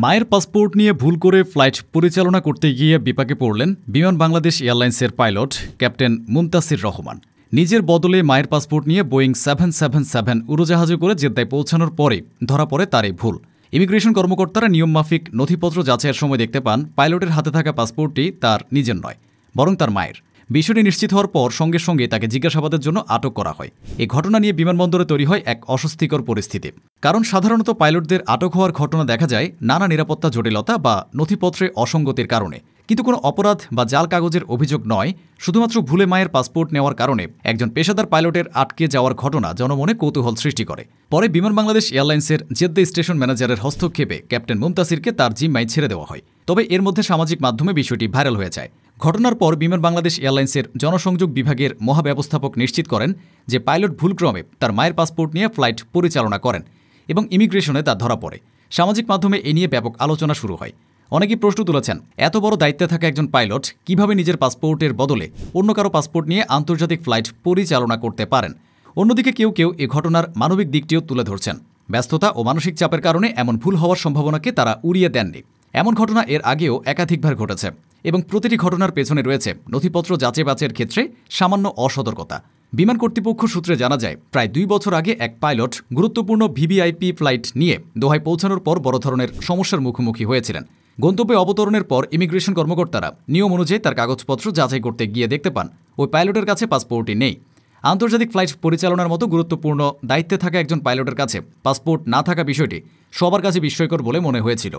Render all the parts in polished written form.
মায়ের পাসপোর্ট নিয়ে ভুল করে ফ্লাইট পরিচালনা করতে গিয়ে বিপাকে পড়লেন বিমান বাংলাদেশ এয়ারলাইন্সের পাইলট ক্যাপ্টেন মুমতাসির রহমান। নিজের বদলে মায়ের পাসপোর্ট নিয়ে বোয়িং 777 উড়োজাহাজে করে জেদ্দায় পৌঁছানোর পরে ধরা পড়ে তার এই ভুল। ইমিগ্রেশন কর্মকর্তারা নিয়মমাফিক নথিপত্র যাচাইয়ের সময় দেখতে পান পাইলটের হাতে থাকা পাসপোর্টটি তার নিজের নয়, বরং তার মায়ের। বিষয়টি নিশ্চিত হওয়ার পর সঙ্গে সঙ্গে তাকে জিজ্ঞাসাবাদের জন্য আটক করা হয়। এই ঘটনা নিয়ে বিমানবন্দরে তৈরি হয় এক অস্বস্তিকর পরিস্থিতি। কারণ সাধারণত পাইলটদের আটক হওয়ার ঘটনা দেখা যায় নানা নিরাপত্তা জটিলতা বা নথিপত্রে অসঙ্গতির কারণে, কিন্তু কোনো অপরাধ বা জাল কাগজের অভিযোগ নয়। শুধুমাত্র ভুলে মায়ের পাসপোর্ট নেওয়ার কারণে একজন পেশাদার পাইলটের আটকে যাওয়ার ঘটনা জনমনে কৌতূহল সৃষ্টি করে। পরে বিমান বাংলাদেশ এয়ারলাইন্সের জেদ্দা স্টেশন ম্যানেজারের হস্তক্ষেপে ক্যাপ্টেন মুমতাসিরকে তার জিম্মায় ছেড়ে দেওয়া হয়। তবে এর মধ্যে সামাজিক মাধ্যমে বিষয়টি ভাইরাল হয়ে যায়। ঘটনার পর বিমান বাংলাদেশ এয়ারলাইন্সের জনসংযোগ বিভাগের মহাব্যবস্থাপক নিশ্চিত করেন যে পাইলট ভুলক্রমে তার মায়ের পাসপোর্ট নিয়ে ফ্লাইট পরিচালনা করেন এবং ইমিগ্রেশনে তা ধরা পড়ে। সামাজিক মাধ্যমে এ নিয়ে ব্যাপক আলোচনা শুরু হয়। অনেকেই প্রশ্ন তুলেছেন, এত বড় দায়িত্বে থাকা একজন পাইলট কিভাবে নিজের পাসপোর্টের বদলে অন্য কারো পাসপোর্ট নিয়ে আন্তর্জাতিক ফ্লাইট পরিচালনা করতে পারেন। অন্যদিকে কেউ কেউ এ ঘটনার মানবিক দিকটিও তুলে ধরছেন। ব্যস্ততা ও মানসিক চাপের কারণে এমন ভুল হওয়ার সম্ভাবনাকে তারা উড়িয়ে দেননি। এমন ঘটনা এর আগেও একাধিকবার ঘটেছে এবং প্রতিটি ঘটনার পেছনে রয়েছে নথিপত্র যাচাই বাছাইয়ের ক্ষেত্রে সামান্য অসতর্কতা। বিমান কর্তৃপক্ষ সূত্রে জানা যায়, প্রায় 2 বছর আগে এক পাইলট গুরুত্বপূর্ণ ভিভিআইপি ফ্লাইট নিয়ে দোহায় পৌঁছানোর পর বড় ধরনের সমস্যার মুখোমুখি হয়েছিলেন। গন্তব্যে অবতরণের পর ইমিগ্রেশন কর্মকর্তারা নিয়ম অনুযায়ী তার কাগজপত্র যাচাই করতে গিয়ে দেখতে পান ওই পাইলটের কাছে পাসপোর্টই নেই। আন্তর্জাতিক ফ্লাইট পরিচালনার মতো গুরুত্বপূর্ণ দায়িত্বে থাকা একজন পাইলটের কাছে পাসপোর্ট না থাকা বিষয়টি সবার কাছে বিস্ময়কর বলে মনে হয়েছিল।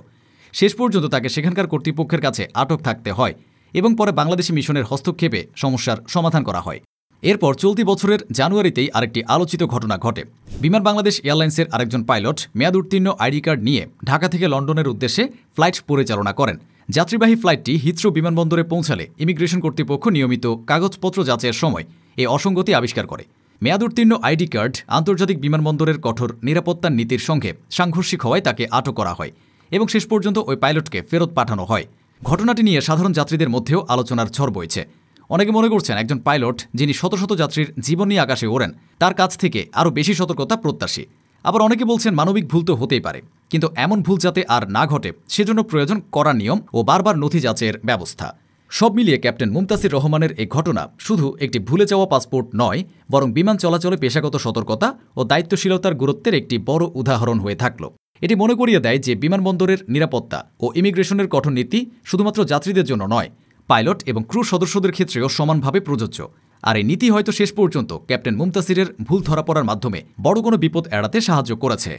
শেষ পর্যন্ত তাকে সেখানকার কর্তৃপক্ষের কাছে আটক থাকতে হয় এবং পরে বাংলাদেশি মিশনের হস্তক্ষেপে সমস্যার সমাধান করা হয়। এরপর চলতি বছরের জানুয়ারিতেই আরেকটি আলোচিত ঘটনা ঘটে। বিমান বাংলাদেশ এয়ারলাইন্সের আরেকজন পাইলট মেয়াদ উত্তীর্ণ আইডি কার্ড নিয়ে ঢাকা থেকে লন্ডনের উদ্দেশ্যে ফ্লাইট পরিচালনা করেন। যাত্রীবাহী ফ্লাইটটি হিথ্রো বিমানবন্দরে পৌঁছালে ইমিগ্রেশন কর্তৃপক্ষ নিয়মিত কাগজপত্র যাচাইয়ের সময় এই অসঙ্গতি আবিষ্কার করে। মেয়াদ উত্তীর্ণ আইডি কার্ড আন্তর্জাতিক বিমানবন্দরের কঠোর নিরাপত্তার নীতির সঙ্গে সাংঘর্ষিক হওয়ায় তাকে আটক করা হয় এবং শেষ পর্যন্ত ওই পাইলটকে ফেরত পাঠানো হয়। ঘটনাটি নিয়ে সাধারণ যাত্রীদের মধ্যেও আলোচনার ঝড় বইছে। অনেকে মনে করছেন, একজন পাইলট যিনি শত শত যাত্রীর জীবন নিয়ে আকাশে ওড়েন, তার কাছ থেকে আরও বেশি সতর্কতা প্রত্যাশী। আবার অনেকে বলছেন, মানবিক ভুল তো হতেই পারে, কিন্তু এমন ভুল যাতে আর না ঘটে সেজন্য প্রয়োজন কড়া নিয়ম ও বারবার নথি যাচাইয়ের ব্যবস্থা। সব মিলিয়ে ক্যাপ্টেন মুমতাসির রহমানের এই ঘটনা শুধু একটি ভুলে যাওয়া পাসপোর্ট নয়, বরং বিমান চলাচলে পেশাগত সতর্কতা ও দায়িত্বশীলতার গুরুত্বের একটি বড় উদাহরণ হয়ে থাকল। এটি মনে করিয়ে দেয় যে বিমানবন্দরের নিরাপত্তা ও ইমিগ্রেশনের কঠোর নীতি শুধুমাত্র যাত্রীদের জন্য নয়, পাইলট এবং ক্রু সদস্যদের ক্ষেত্রেও সমানভাবে প্রযোজ্য। আর এই নীতি হয়তো শেষ পর্যন্ত ক্যাপ্টেন মুমতাসিরের ভুল ধরা পড়ার মাধ্যমে বড় কোনো বিপদ এড়াতে সাহায্য করেছে।